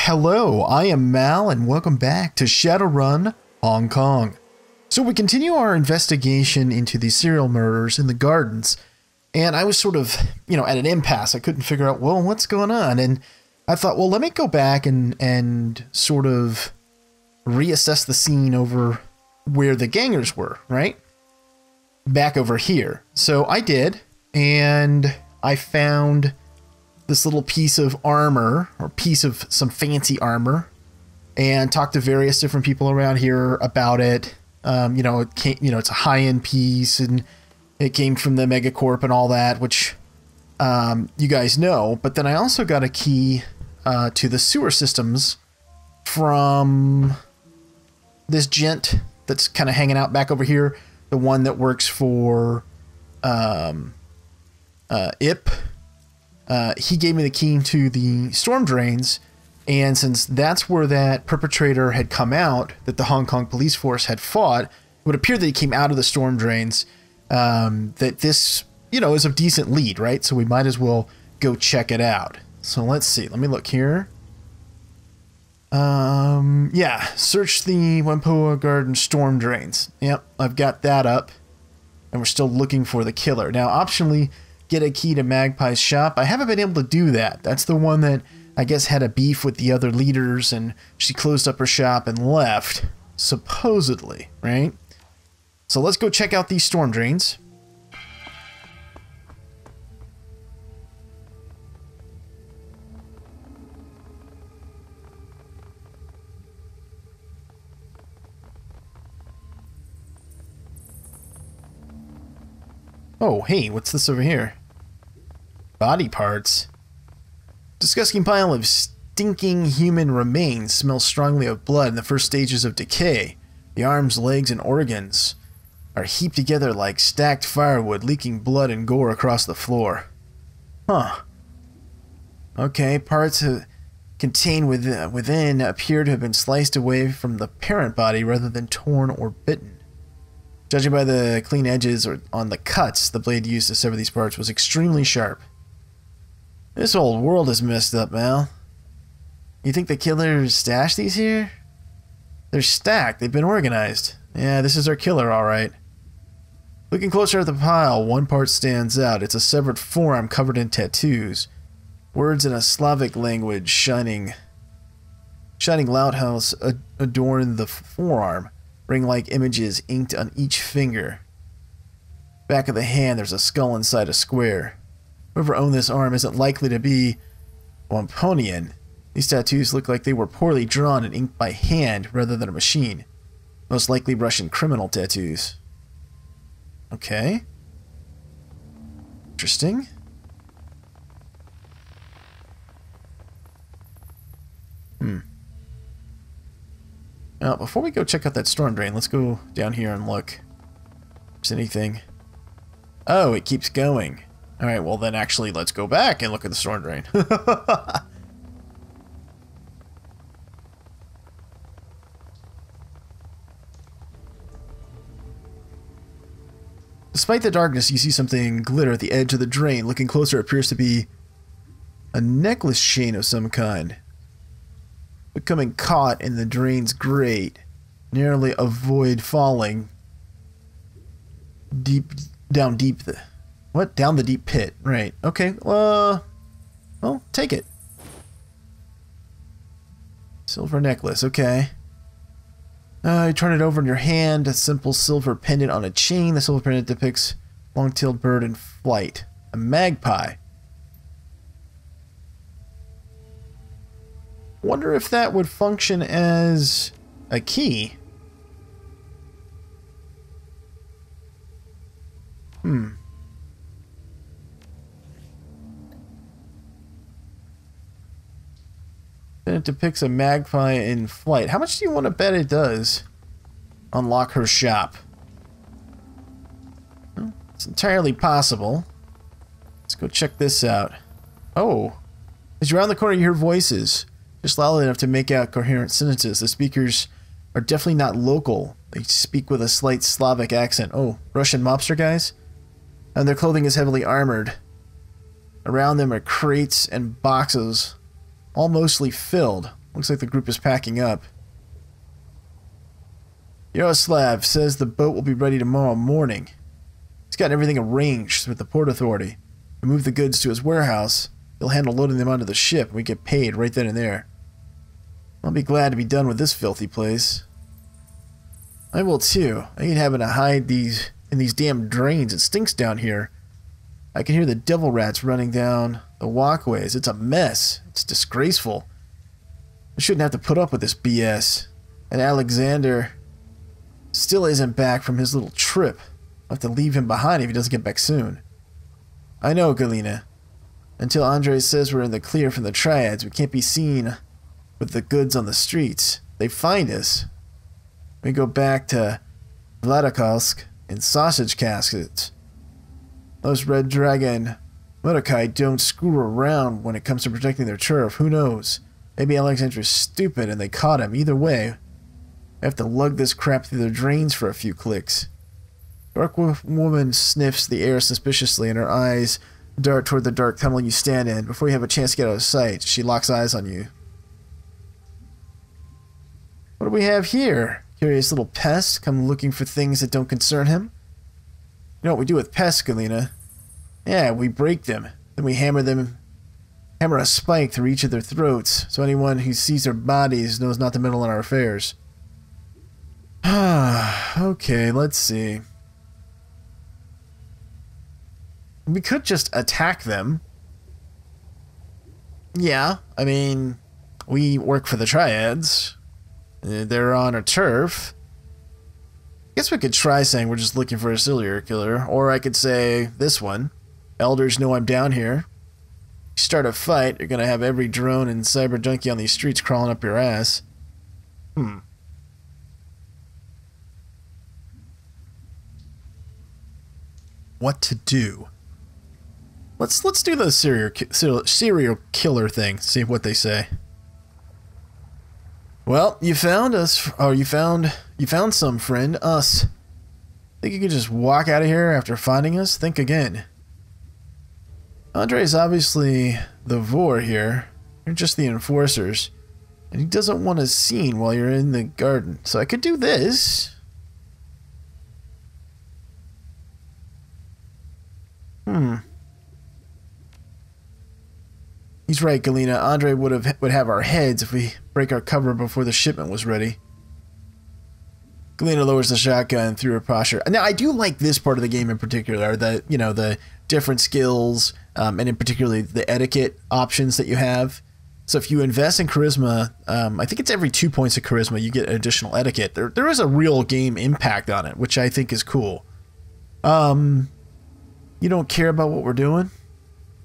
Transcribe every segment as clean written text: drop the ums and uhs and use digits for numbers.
Hello, I am Mal, and welcome back to Shadowrun Hong Kong. So we continue our investigation into the serial murders in the gardens, and I was sort of, at an impasse. I couldn't figure out, well, what's going on? And I thought, well, let me go back and sort of reassess the scene over where the gangers were, right? Back over here. So I did, and I found this little piece of armor, or piece of some fancy armor, and talked to various different people around here about it. It came, it's a high-end piece, and it came from the Megacorp and all that, which you guys know. But then I also got a key to the sewer systems from this gent that's kind of hanging out back over here, the one that works for IP. He gave me the key to the storm drains, and since that's where that perpetrator had come out, that the Hong Kong police force had fought, it would appear that he came out of the storm drains, that this, is a decent lead, right? So we might as well go check it out. So let's see. Let me look here. Yeah, search the Whampoa Garden storm drains. Yep, I've got that up, and we're still looking for the killer. Now, optionally, get a key to Magpie's shop. I haven't been able to do that. That's the one that I guess had a beef with the other leaders, and she closed up her shop and left, supposedly, right? So let's go check out these storm drains. Oh, hey, what's this over here? Body parts. Disgusting pile of stinking human remains smells strongly of blood in the first stages of decay. The arms, legs, and organs are heaped together like stacked firewood, leaking blood and gore across the floor. Huh. Okay, parts contained within appear to have been sliced away from the parent body rather than torn or bitten. Judging by the clean edges on the cuts, the blade used to sever these parts was extremely sharp. This old world is messed up, Mal. You think the killer stashed these here? They're stacked. They've been organized. Yeah, this is our killer, all right. Looking closer at the pile, one part stands out. It's a severed forearm covered in tattoos. Words in a Slavic language shining loudhouse adorn the forearm. Ring-like images inked on each finger. Back of the hand, there's a skull inside a square. Whoever owned this arm isn't likely to be Wamponian. These tattoos look like they were poorly drawn and inked by hand rather than a machine. Most likely Russian criminal tattoos. Okay. Interesting. Now, before we go check out that storm drain, let's go down here and look. If there's anything. Oh, it keeps going. Alright, well then actually let's go back and look at the storm drain. Despite the darkness, you see something glitter at the edge of the drain. Looking closer, it appears to be a necklace chain of some kind. Becoming caught in the drain's grate, narrowly avoid falling down the deep pit. Right. Okay. Well, take it. Silver necklace. Okay. You turn it over in your hand. A simple silver pendant on a chain. The silver pendant depicts a long-tailed bird in flight. A magpie. Wonder if that would function as a key. And it depicts a magpie in flight. How much do you want to bet it does unlock her shop? Well, it's entirely possible. Let's go check this out. Oh, as you're around the corner, you hear voices. Just loud enough to make out coherent sentences. The speakers are definitely not local. They speak with a slight Slavic accent. Oh, Russian mobster guys? And their clothing is heavily armored. Around them are crates and boxes, all mostly filled. Looks like the group is packing up. Yaroslav says the boat will be ready tomorrow morning. He's got everything arranged with the Port Authority. We move the goods to his warehouse. He'll handle loading them onto the ship, and we get paid right then and there. I'll be glad to be done with this filthy place. I will too. I hate having to hide in these damn drains. It stinks down here. I can hear the devil rats running down the walkways. It's a mess. It's disgraceful. I shouldn't have to put up with this BS. And Alexander still isn't back from his little trip. I'll have to leave him behind if he doesn't get back soon. I know, Galina. Until Andre says we're in the clear from the triads, we can't be seen with the goods on the streets. They find us. We go back to Vladikavkaz in sausage caskets. Those Red Dragon Mordecai don't screw around when it comes to protecting their turf. Who knows? Maybe Alexander's stupid and they caught him. Either way, I have to lug this crap through their drains for a few clicks. Dark woman sniffs the air suspiciously and her eyes dart toward the dark tunnel you stand in. Before you have a chance to get out of sight, she locks eyes on you. What do we have here? Curious little pest, come looking for things that don't concern him? You know what we do with pests, Galina? Yeah, we break them. Then we hammer a spike through each of their throats, so anyone who sees their bodies knows not to meddle in our affairs. Okay, let's see. We could just attack them. Yeah, I mean, we work for the Triads. They're on our turf. I guess we could try saying we're just looking for a serial killer. Or I could say this one. Elders know I'm down here. You start a fight, you're going to have every drone and cyber junkie on these streets crawling up your ass. What to do? Let's do the serial killer thing. See what they say. Well, you found us. Oh, you found some friend. Us. Think you could just walk out of here after finding us? Think again. Andre is obviously the Vor here. You're just the enforcers. And he doesn't want us seen while you're in the garden. So I could do this. He's right, Galina. Andre would have our heads if we break our cover before the shipment was ready. Galina lowers the shotgun through her posture. Now, I do like this part of the game in particular, the different skills, and in particular the etiquette options that you have. So if you invest in charisma, I think it's every 2 points of charisma you get additional etiquette. There is a real game impact on it, which I think is cool. You don't care about what we're doing?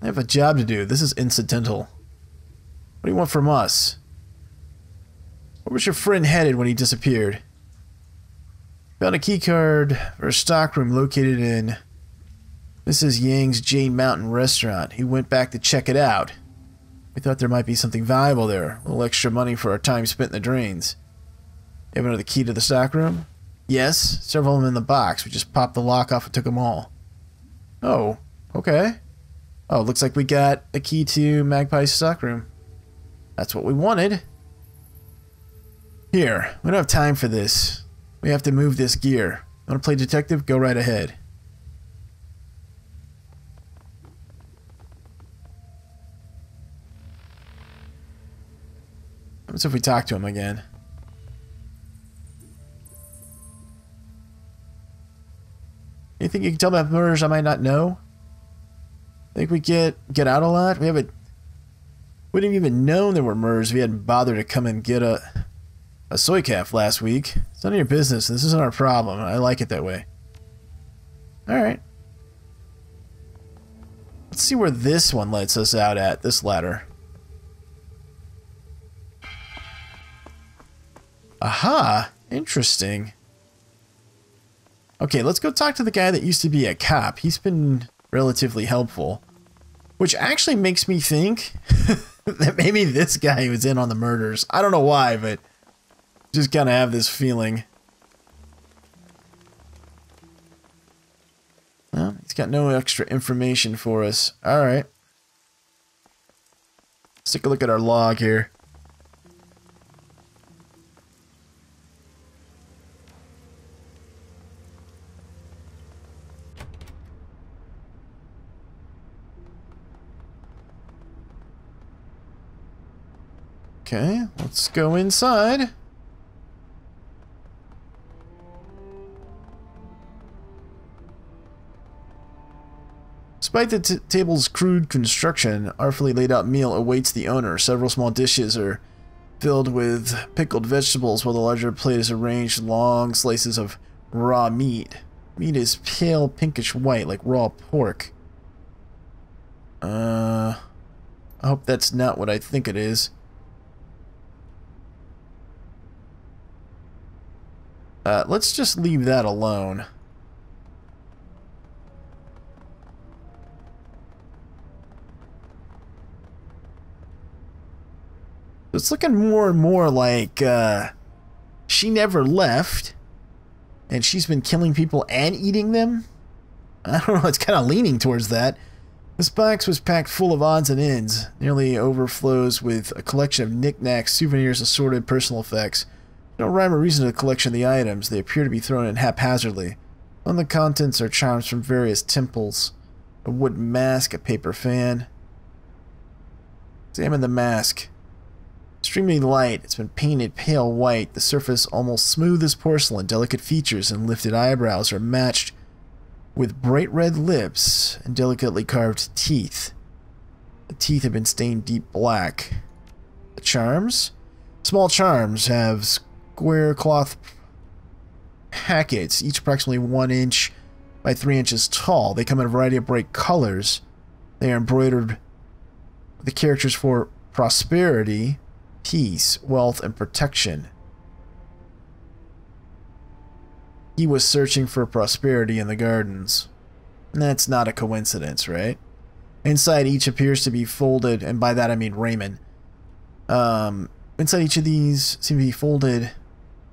I have a job to do. This is incidental. What do you want from us? Where was your friend headed when he disappeared? Found a keycard for a stockroom located in Mrs. Yang's Jade Mountain restaurant. He went back to check it out. We thought there might be something valuable there. A little extra money for our time spent in the drains. You have another key to the stockroom? Yes, several of them in the box. We just popped the lock off and took them all. Oh, okay. Oh, looks like we got a key to Magpie's stockroom. That's what we wanted. Here, we don't have time for this. We have to move this gear. Want to play detective? Go right ahead. What if we talk to him again? Anything you can tell me about murders I might not know? Think we get out a lot? We wouldn't have even known there were murders if we hadn't bothered to come and get a soy calf last week. It's none of your business. This isn't our problem. I like it that way. Alright. Let's see where this one lets us out at, this ladder. Aha! Interesting. Okay, let's go talk to the guy that used to be a cop. He's been relatively helpful. Which actually makes me think that maybe this guy was in on the murders. I don't know why, but just kind of have this feeling. Well, he's got no extra information for us. Alright. Let's take a look at our log here. Okay, let's go inside. Despite the table's crude construction, artfully laid out meal awaits the owner. Several small dishes are filled with pickled vegetables, while the larger plate is arranged long slices of raw meat. Meat is pale pinkish white, like raw pork. I hope that's not what I think it is. Let's just leave that alone. It's looking more and more like she never left, and she's been killing people and eating them. I don't know, it's kind of leaning towards that. This box was packed full of odds and ends, nearly overflows with a collection of knickknacks, souvenirs, assorted personal effects. No rhyme or reason to the collection of the items. They appear to be thrown in haphazardly. On the contents are charms from various temples. A wooden mask, a paper fan. Examine the mask. Extremely light, it's been painted pale white, the surface almost smooth as porcelain. Delicate features and lifted eyebrows are matched with bright red lips and delicately carved teeth. The teeth have been stained deep black. The charms? Small charms have square cloth packets, each approximately 1 inch by 3 inches tall. They come in a variety of bright colors. They are embroidered with the characters for prosperity, peace, wealth, and protection. He was searching for prosperity in the gardens. That's not a coincidence, right? Inside each appears to be folded, and by that I mean Raymond. Inside each of these seem to be folded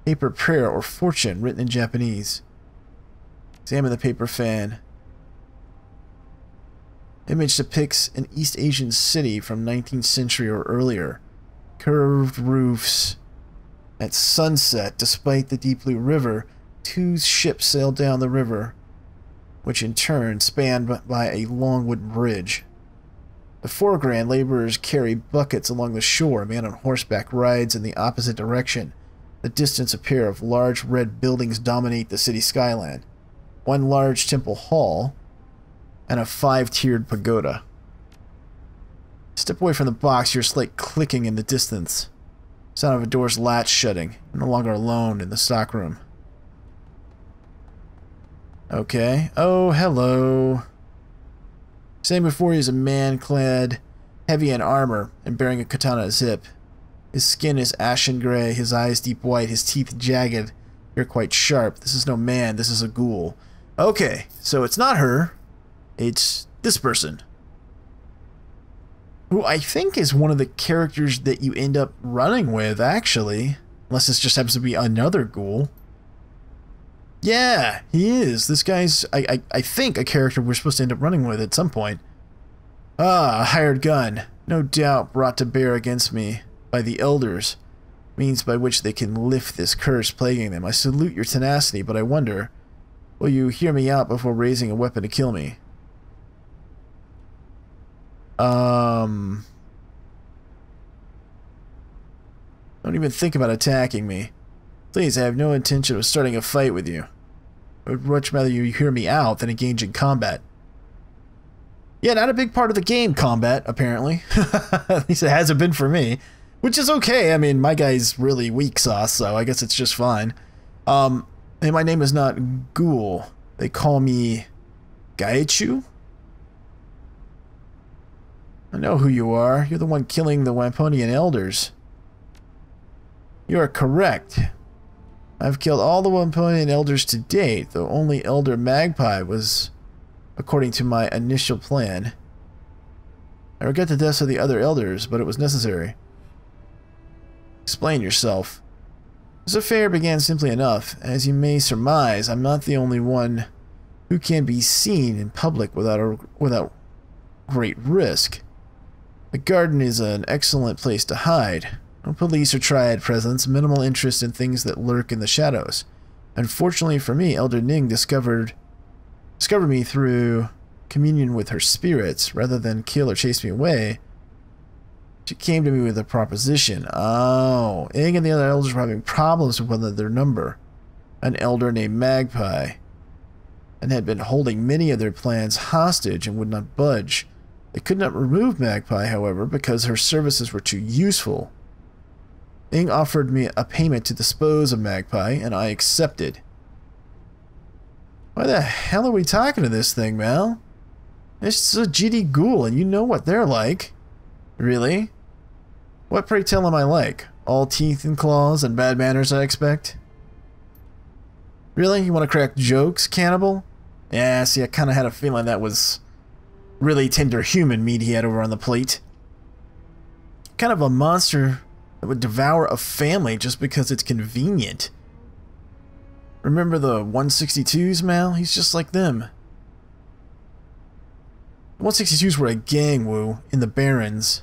paper prayer or fortune written in Japanese. Examine the paper fan. Image depicts an East Asian city from 19th century or earlier. Curved roofs. At sunset, despite the deep blue river, 2 ships sailed down the river, which in turn spanned by a long wooden bridge. The foreground, laborers carry buckets along the shore. A man on horseback rides in the opposite direction. The distance, a pair of large red buildings dominate the city skyline. 1 large temple hall and a 5-tiered pagoda. Step away from the box, your slight clicking in the distance. Sound of a door's latch shutting. You're no longer alone in the stockroom. Okay. Oh, hello. Standing before you is a man clad heavy in armor and bearing a katana zip. His skin is ashen gray, his eyes deep white, his teeth jagged. You're quite sharp. This is no man, this is a ghoul. Okay, so it's not her. It's this person. Who I think is one of the characters that you end up running with, actually. Unless this just happens to be another ghoul. Yeah, he is. This guy's, I think, a character we're supposed to end up running with at some point. Ah, a hired gun. No doubt brought to bear against me by the elders. Means by which they can lift this curse plaguing them. I salute your tenacity, but I wonder, will you hear me out before raising a weapon to kill me? Don't even think about attacking me. Please, I have no intention of starting a fight with you. I would much rather you hear me out than engage in combat. Yeah, not a big part of the game, combat, apparently. At least it hasn't been for me. Which is okay. I mean, my guy's really weak sauce, so I guess it's just fine. And my name is not Ghoul. They call me Gaichu? I know who you are. You're the one killing the Wamponian elders. You are correct. I've killed all the Wamponian elders to date, though only Elder Magpie was according to my initial plan. I regret the deaths of the other elders, but it was necessary. Explain yourself. This affair began simply enough. As you may surmise, I'm not the only one who can be seen in public without great risk. The garden is an excellent place to hide. No police or triad presence, minimal interest in things that lurk in the shadows. Unfortunately for me, Elder Ning discovered me through communion with her spirits. Rather than kill or chase me away, She came to me with a proposition. Oh, Ing and the other elders were having problems with one of their number. An elder named Magpie, and had been holding many of their plans hostage and would not budge. They could not remove Magpie, however, because her services were too useful. Ing offered me a payment to dispose of Magpie, and I accepted. Why the hell are we talking to this thing, Mal? It's a GD ghoul, and you know what they're like. Really? What, pray tell, am I like? All teeth and claws and bad manners, I expect? Really? You want to crack jokes, cannibal? Yeah, see, I kind of had a feeling that was really tender human meat he had over on the plate. Kind of a monster that would devour a family just because it's convenient. Remember the 162s, Mal? He's just like them. The 162s were a gang, Woo, in the Barrens.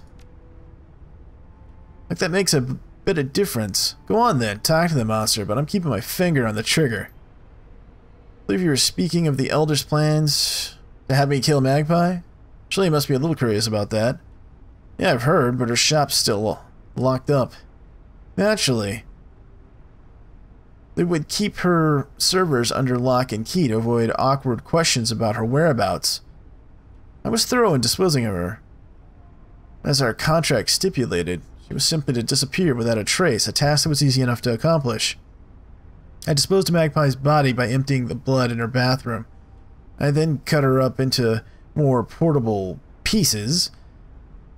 Like, that makes a bit of difference. Go on then, talk to the monster, but I'm keeping my finger on the trigger. I believe you were speaking of the Elder's plans to have me kill Magpie? Surely you must be a little curious about that. Yeah, I've heard, but her shop's still locked up. Naturally. They would keep her servers under lock and key to avoid awkward questions about her whereabouts. I was thorough in disposing of her. As our contract stipulated, she was simply to disappear without a trace, a task that was easy enough to accomplish. I disposed of Magpie's body by emptying the blood in her bathroom. I then cut her up into more portable pieces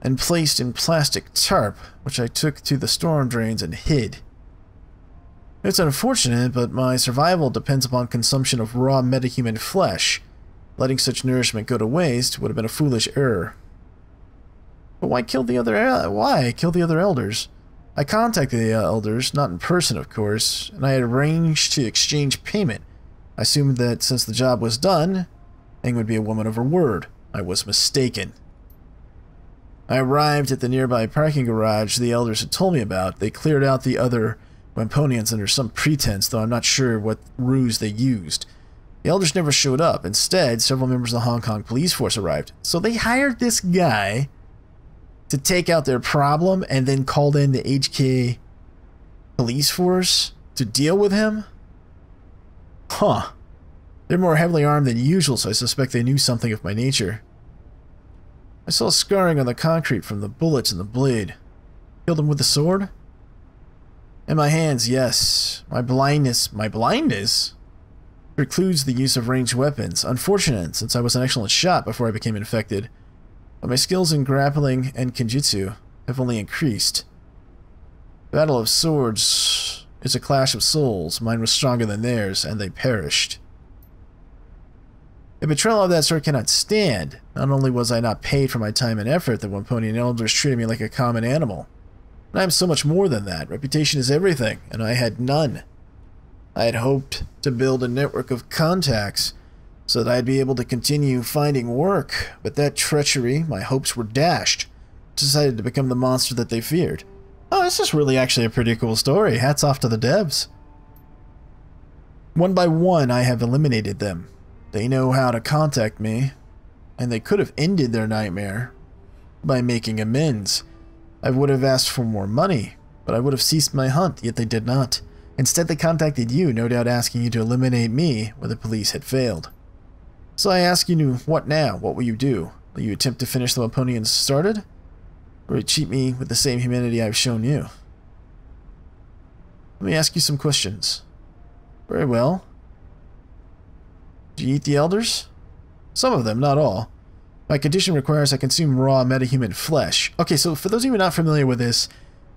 and placed in plastic tarp, which I took to the storm drains and hid. It's unfortunate, but my survival depends upon consumption of raw metahuman flesh. Letting such nourishment go to waste would have been a foolish error. But why kill the other elders? I contacted the elders, not in person, of course, and I had arranged to exchange payment. I assumed that since the job was done, Ing would be a woman of her word. I was mistaken. I arrived at the nearby parking garage the elders had told me about. They cleared out the other Wamponians under some pretense, though I'm not sure what ruse they used. The elders never showed up. Instead, several members of the Hong Kong police force arrived. So they hired this guy to take out their problem and then called in the HK police force to deal with him? Huh. They're more heavily armed than usual, so I suspect they knew something of my nature. I saw scarring on the concrete from the bullets and the blade. Killed him with the sword? In my hands, yes. My blindness precludes the use of ranged weapons. Unfortunate, since I was an excellent shot before I became infected. But my skills in grappling and kenjutsu have only increased. Battle of Swords is a clash of souls. Mine was stronger than theirs, and they perished. A betrayal of that sort cannot stand. Not only was I not paid for my time and effort, the Wamponian elders treated me like a common animal. But I am so much more than that. Reputation is everything, and I had none. I had hoped to build a network of contacts so that I'd be able to continue finding work, but that treachery, my hopes were dashed. Decided to become the monster that they feared. Oh, this is really actually a pretty cool story. Hats off to the devs. One by one, I have eliminated them. They know how to contact me, and they could have ended their nightmare by making amends. I would have asked for more money, but I would have ceased my hunt, yet they did not. Instead, they contacted you, no doubt asking you to eliminate me where the police had failed. So I ask you, what now? What will you do? Will you attempt to finish the Wamponians started? Or will you cheat me with the same humanity I've shown you? Let me ask you some questions. Very well. Do you eat the elders? Some of them, not all. My condition requires I consume raw metahuman flesh. Okay, so for those of you not familiar with this,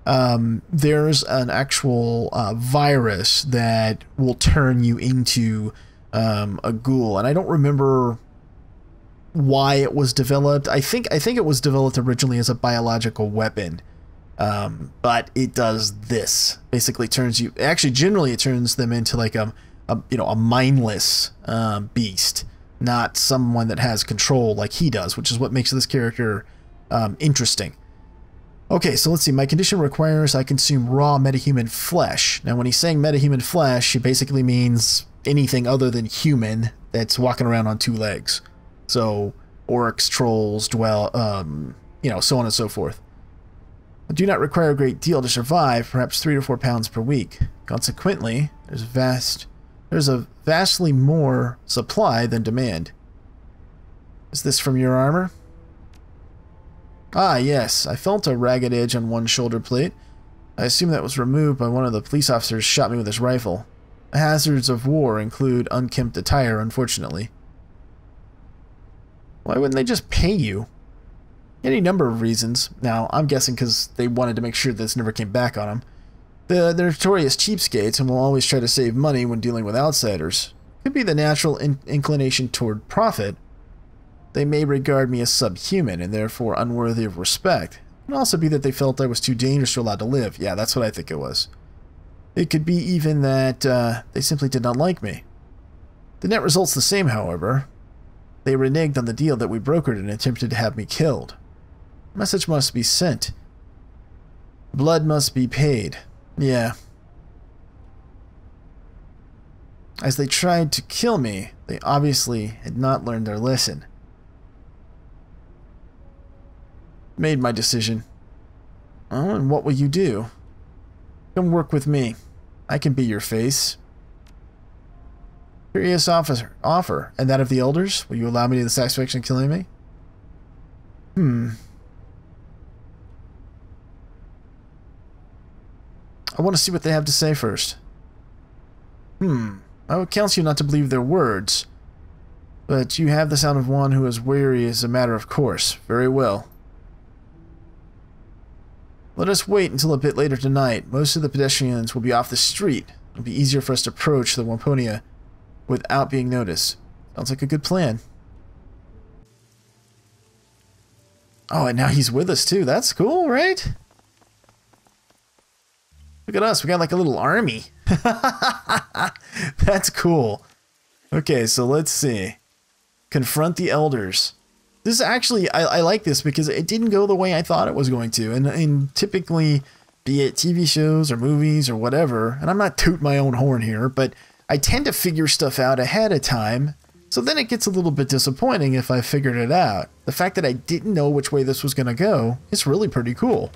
there's an actual virus that will turn you into a ghoul, and I don't remember why it was developed. I think it was developed originally as a biological weapon, but it does this. Basically, generally it turns them into like a mindless beast, not someone that has control like he does, which is what makes this character interesting. Okay, so let's see. My condition requires I consume raw metahuman flesh. Now, when he's saying metahuman flesh, he basically means anything other than human that's walking around on two legs. So, orcs, trolls, so on and so forth. I do not require a great deal to survive, perhaps 3 to 4 pounds per week. Consequently, there's a vastly more supply than demand. Is this from your armor? Ah, yes. I felt a ragged edge on one shoulder plate. I assume that was removed by one of the police officers shot me with his rifle. The hazards of war include unkempt attire, unfortunately. Why wouldn't they just pay you? Any number of reasons. Now, I'm guessing because they wanted to make sure this never came back on them. They're notorious cheapskates and will always try to save money when dealing with outsiders. Could be the natural inclination toward profit. They may regard me as subhuman and therefore unworthy of respect. It could also be that they felt I was too dangerous to allow to live. Yeah, that's what I think it was. It could be even that they simply did not like me. The net result's the same, however. They reneged on the deal that we brokered and attempted to have me killed. A message must be sent. Blood must be paid. Yeah. As they tried to kill me, they obviously had not learned their lesson. Made my decision. Oh, and what will you do? Come work with me. I can be your face. Curious offer. And that of the elders? Will you allow me the satisfaction of killing me? I want to see what they have to say first. I would counsel you not to believe their words. But you have the sound of one who is weary as a matter of course. Very well. Let us wait until a bit later tonight. Most of the pedestrians will be off the street. It'll be easier for us to approach the Wamponia without being noticed. Sounds like a good plan. Oh, and now he's with us too. That's cool, right? Look at us. We got like a little army. That's cool. Okay, so let's see. Confront the elders. This is actually, I like this because it didn't go the way I thought it was going to. And typically, be it TV shows or movies or whatever, and I'm not tooting my own horn here, but I tend to figure stuff out ahead of time. So then it gets a little bit disappointing if I figured it out. The fact that I didn't know which way this was going to go is really pretty cool.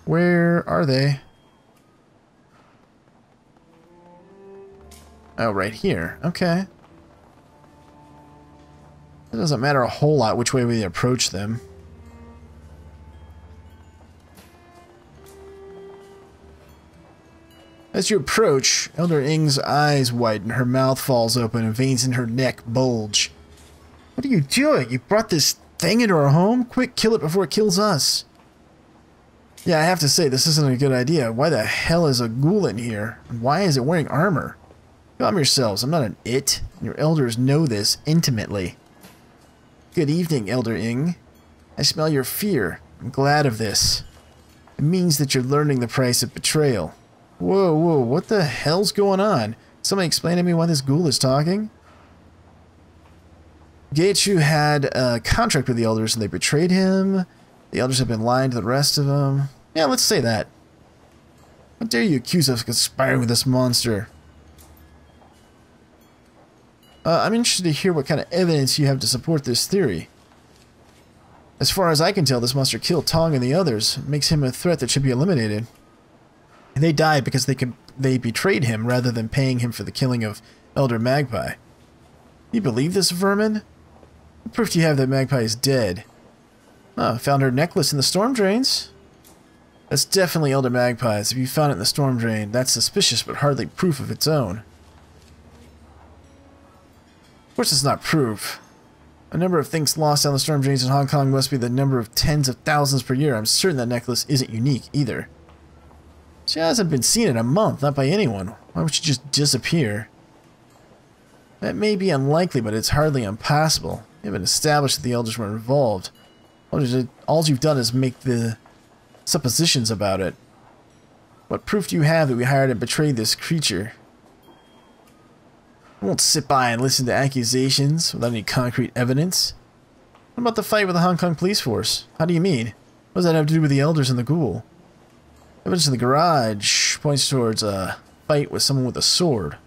Where are they? Oh, right here. Okay. It doesn't matter a whole lot which way we approach them. As you approach, Elder Ing's eyes widen, her mouth falls open, and veins in her neck bulge. What are you doing? You brought this thing into our home? Quick, kill it before it kills us. Yeah, I have to say, this isn't a good idea. Why the hell is a ghoul in here? And why is it wearing armor? Calm yourselves, I'm not an it. Your elders know this intimately. Good evening, Elder Ing. I smell your fear. I'm glad of this. It means that you're learning the price of betrayal. Whoa, what the hell's going on? Somebody explain to me why this ghoul is talking? Gaechu had a contract with the elders and they betrayed him. The elders have been lying to the rest of them. Yeah, let's say that. How dare you accuse us of conspiring with this monster? I'm interested to hear what kind of evidence you have to support this theory. As far as I can tell, this monster killed Tong and the others. It makes him a threat that should be eliminated. And they died because they betrayed him rather than paying him for the killing of Elder Magpie. You believe this, vermin? What proof do you have that Magpie is dead? Oh, found her necklace in the storm drains. That's definitely Elder Magpie's. If you found it in the storm drain, that's suspicious but hardly proof of its own. Of course it's not proof. A number of things lost down the storm drains in Hong Kong must be the number of tens of thousands per year. I'm certain that necklace isn't unique either. She hasn't been seen in a month, not by anyone. Why would she just disappear? That may be unlikely, but it's hardly impossible. We haven't established that the elders were involved. All you've done is make the suppositions about it. What proof do you have that we hired and betrayed this creature? I won't sit by and listen to accusations without any concrete evidence. What about the fight with the Hong Kong police force? How do you mean? What does that have to do with the elders and the ghoul? Evidence in the garage points towards a fight with someone with a sword.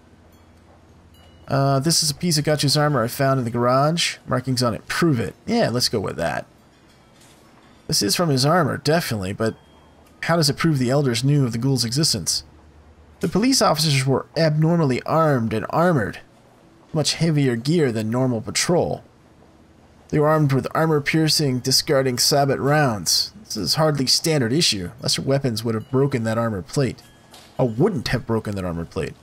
This is a piece of Gotcha's armor I found in the garage. Markings on it prove it. Yeah, let's go with that. This is from his armor, definitely, but how does it prove the elders knew of the ghoul's existence? The police officers were abnormally armed and armored. Much heavier gear than normal patrol. They were armed with armor-piercing, discarding sabot rounds. This is hardly standard issue. Lesser weapons would have broken that armor plate. Or wouldn't have broken that armor plate.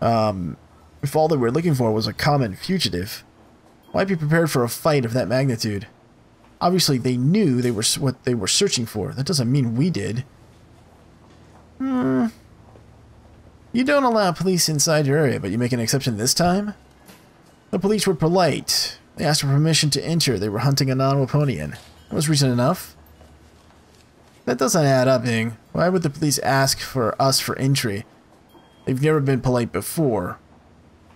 If all they were looking for was a common fugitive, why be prepared for a fight of that magnitude? Obviously, they knew they were what they were searching for. That doesn't mean we did. You don't allow police inside your area, but you make an exception this time? The police were polite. They asked for permission to enter. They were hunting a non-Waponian. That was reason enough. That doesn't add up, Ing. Why would the police ask for us for entry? They've never been polite before.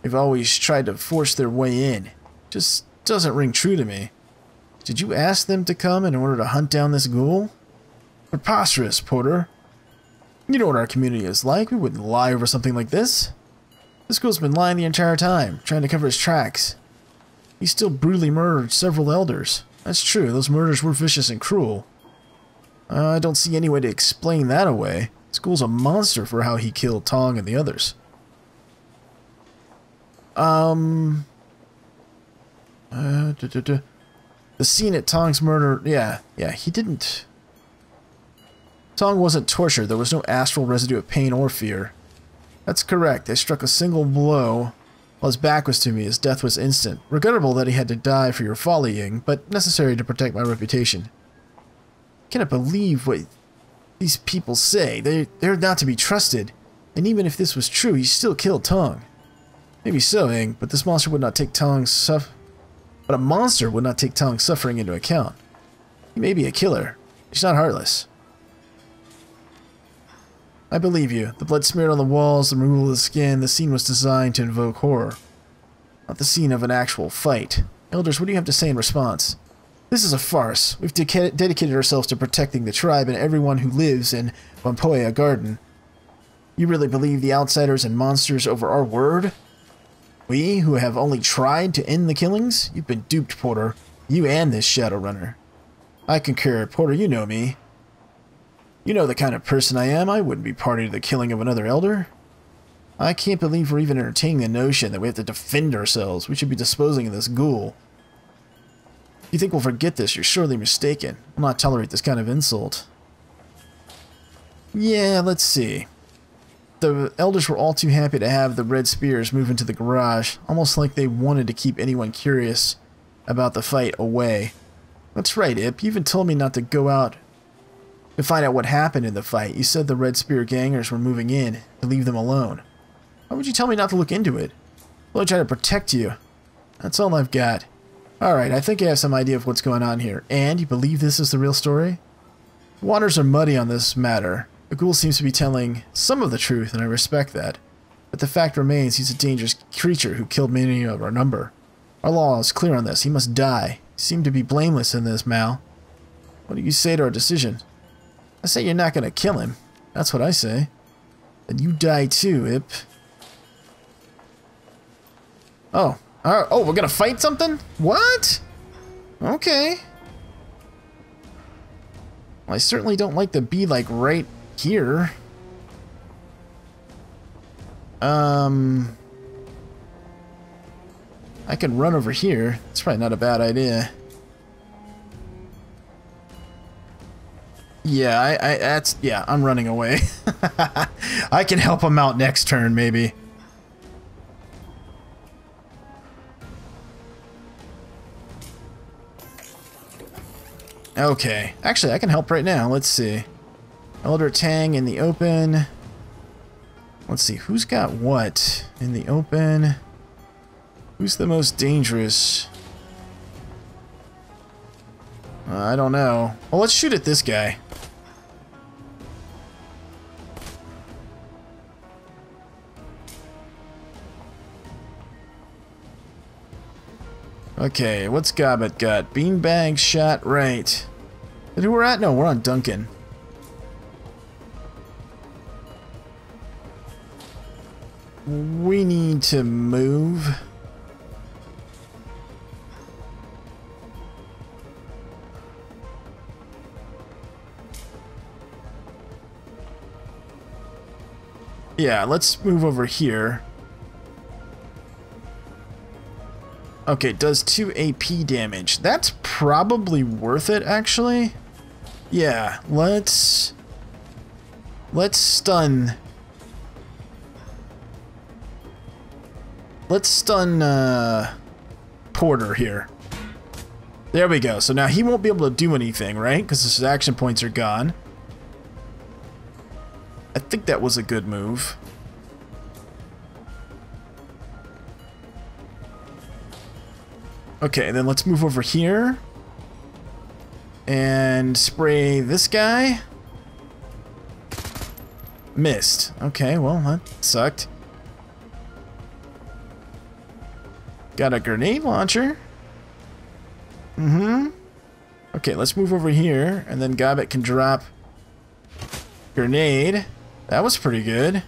They've always tried to force their way in. Just doesn't ring true to me. Did you ask them to come in order to hunt down this ghoul? Preposterous, Porter. You know what our community is like. We wouldn't lie over something like this. This ghoul's been lying the entire time, trying to cover his tracks. He still brutally murdered several elders. That's true, those murders were vicious and cruel. I don't see any way to explain that away. This ghoul's a monster for how he killed Tong and the others. The scene at Tong's murder, yeah, he didn't. Tong wasn't tortured. There was no astral residue of pain or fear. That's correct. I struck a single blow while his back was to me. His death was instant. Regrettable that he had to die for your folly, Ying, but necessary to protect my reputation. I cannot believe what these people say. They're not to be trusted. And even if this was true, he still killed Tong. Maybe so, Ying, but this monster would not take Tong's suffering into account. He may be a killer. He's not heartless. I believe you. The blood smeared on the walls, the removal of the skin, the scene was designed to invoke horror. Not the scene of an actual fight. Elders, what do you have to say in response? This is a farce. We've dedicated ourselves to protecting the tribe and everyone who lives in Wampoya Garden. You really believe the outsiders and monsters over our word? We, who have only tried to end the killings? You've been duped, Porter. You and this Shadowrunner. I concur. Porter, you know me. You know the kind of person I am. I wouldn't be party to the killing of another elder. I can't believe we're even entertaining the notion that we have to defend ourselves. We should be disposing of this ghoul. If you think we'll forget this, you're surely mistaken. I'll not tolerate this kind of insult. Yeah, let's see. The elders were all too happy to have the red spears move into the garage, almost like they wanted to keep anyone curious about the fight away. That's right, Ip. You even told me not to go out to find out what happened in the fight. You said the red spear gangers were moving in, to leave them alone. Why would you tell me not to look into it? Well, I try to protect you. That's all I've got. Alright, I think I have some idea of what's going on here. And you believe this is the real story? The waters are muddy on this matter. The ghoul seems to be telling some of the truth, and I respect that. But the fact remains he's a dangerous creature who killed many of our number. Our law is clear on this. He must die. You seem to be blameless in this, Mal. What do you say to our decision? I say you're not going to kill him. That's what I say. And you die too, Ip. Oh. Oh, we're going to fight something? What? Okay. Well, I certainly don't like to be, like, right here. I can run over here. It's probably not a bad idea. Yeah, I'm running away. I can help him out next turn, maybe. Okay. Actually, I can help right now. Let's see. Elder Tang in the open. Let's see. Who's got what in the open? Who's the most dangerous? I don't know. Well, let's shoot at this guy. Okay, what's Gobbet got? Beanbag shot right. And who we're at? No, we're on Duncan. we need to move. Yeah, let's move over here. Okay, it does 2 AP damage. That's probably worth it, actually. Yeah, let's stun. Let's stun Porter here. There we go. So now he won't be able to do anything, right? Because his action points are gone. I think that was a good move. Okay, then let's move over here. And spray this guy. Missed. Okay, well, that sucked. Got a grenade launcher. Okay, let's move over here, and then Gobbet can drop grenade. That was pretty good.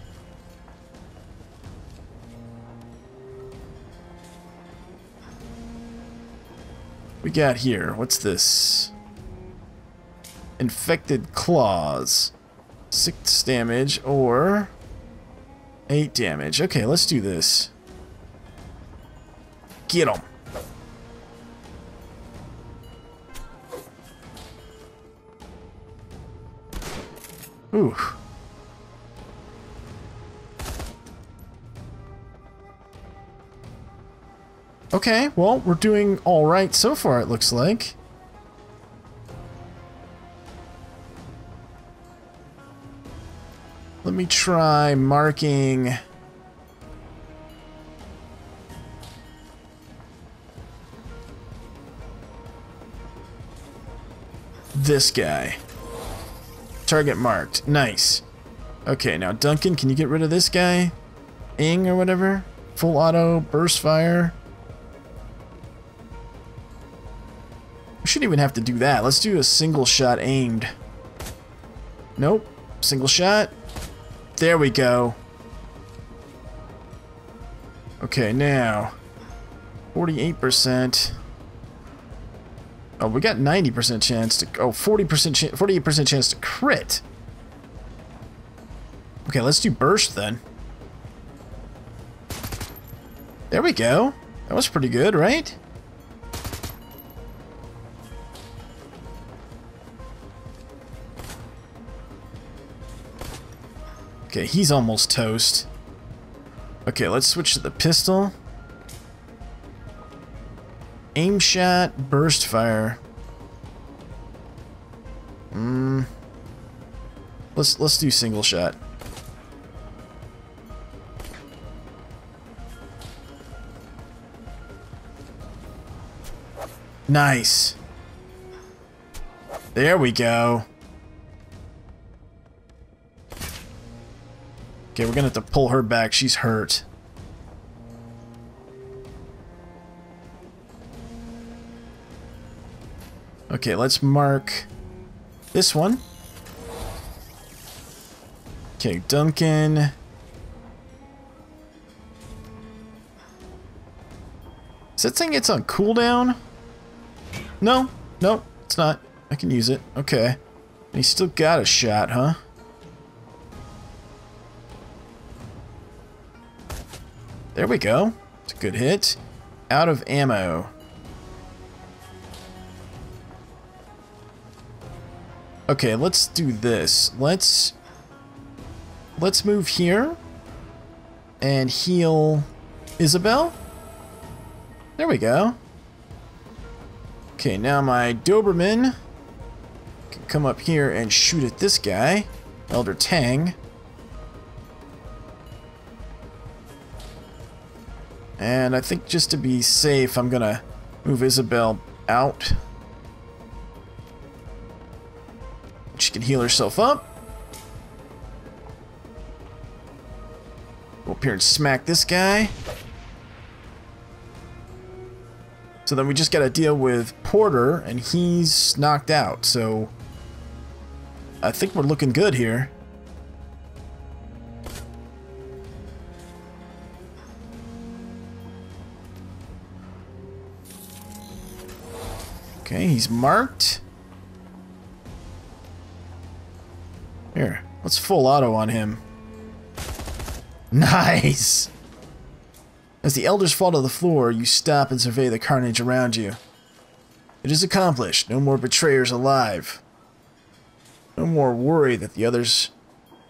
We got here. What's this? Infected claws. 6 damage or 8 damage. Okay, let's do this. Get him. Ooh. Okay, well, we're doing all right so far, it looks like. Let me try marking this guy. Target marked. Nice. Okay, now Duncan, can you get rid of this guy? Ing or whatever? Full auto, burst fire. We shouldn't even have to do that. Let's do a single shot aimed. Nope. Single shot. There we go. Okay, now 48%. Oh, we got 90% chance to... Oh, 48% chance to crit. Okay, let's do burst then. There we go. That was pretty good, right? Okay, he's almost toast. Okay, let's switch to the pistol. Aim shot, burst fire. Let's do single shot. Nice. There we go. Okay, we're gonna have to pull her back. She's hurt. Okay, let's mark this one. Okay, Duncan. Is that saying it's on cooldown? No, no, it's not. I can use it. Okay. And he's still got a shot, huh? There we go. It's a good hit. Out of ammo. Okay, let's do this. Let's move here and heal Isabel. There we go. Okay, now my Doberman can come up here and shoot at this guy, Elder Tang. And I think just to be safe, I'm gonna move Isabel out. She can heal herself up. Go up here and smack this guy. So then we just gotta deal with Porter, and he's knocked out, so I think we're looking good here. Okay, he's marked. Here, let's full auto on him. Nice! As the elders fall to the floor, you stop and survey the carnage around you. It is accomplished. No more betrayers alive. No more worry that the others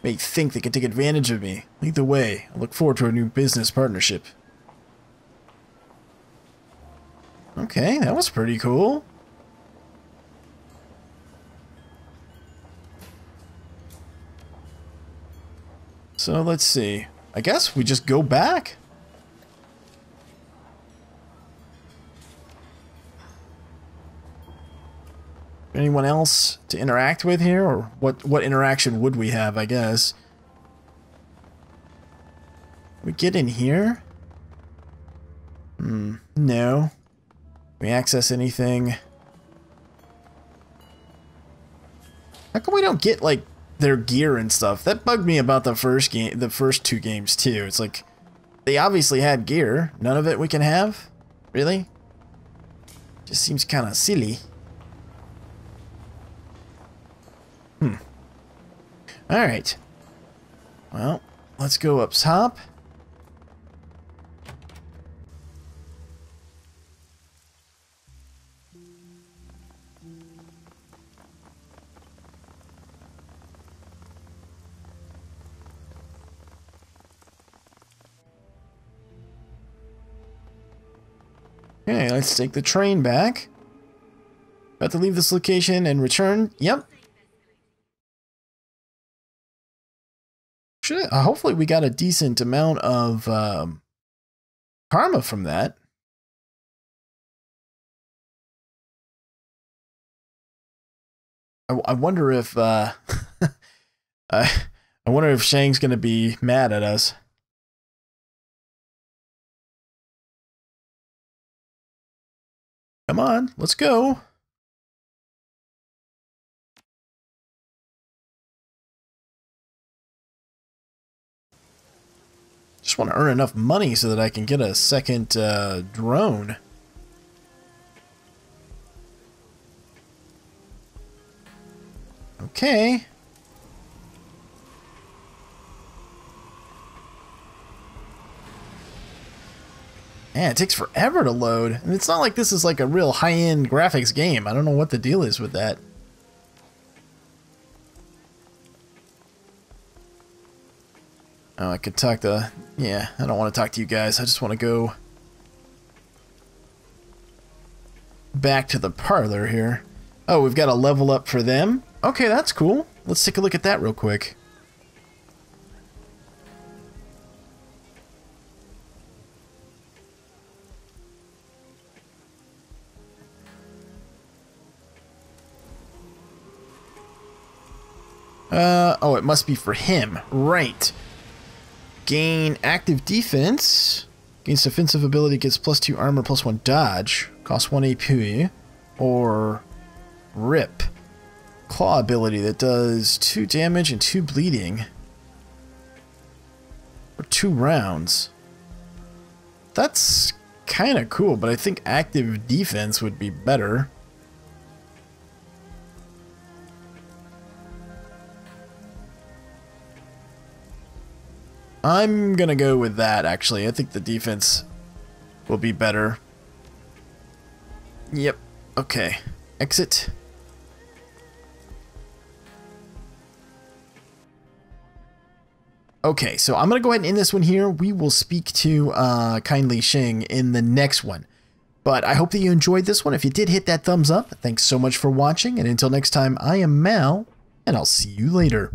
may think they can take advantage of me. Lead the way. I look forward to a new business partnership. Okay, that was pretty cool. So let's see. I guess we just go back? Anyone else to interact with here? Or what interaction would we have, I guess? We get in here? No. We access anything? How come we don't get, like, their gear and stuff? That bugged me about the first game, the first two games, too. It's like, they obviously had gear. None of it we can have? Really? Just seems kind of silly. Alright. Well, let's go up top. Okay, let's take the train back. About to leave this location and return. Yep. Hopefully we got a decent amount of karma from that. I wonder if I wonder if Shang's gonna be mad at us. Come on, let's go. Just want to earn enough money so that I can get a second drone. Okay. Man, it takes forever to load. And it's not like this is like a real high-end graphics game. I don't know what the deal is with that. Oh, I could talk to... Yeah, I don't want to talk to you guys. I just want to go back to the parlor here. Oh, we've got a level up for them. Okay, that's cool. Let's take a look at that real quick. Oh, it must be for him. Right. Gain active defense. Gains defensive ability, gets +2 armor, +1 dodge. Costs 1 AP. Or rip. Claw ability that does 2 damage and 2 bleeding. For 2 rounds. That's kind of cool, but I think active defense would be better. I'm gonna go with that, actually. I think the defense will be better. Yep. Okay. Exit. Okay, so I'm gonna go ahead and end this one here. We will speak to Kindly Shing in the next one. But I hope that you enjoyed this one. If you did, hit that thumbs up. Thanks so much for watching, and until next time, I am Mal, and I'll see you later.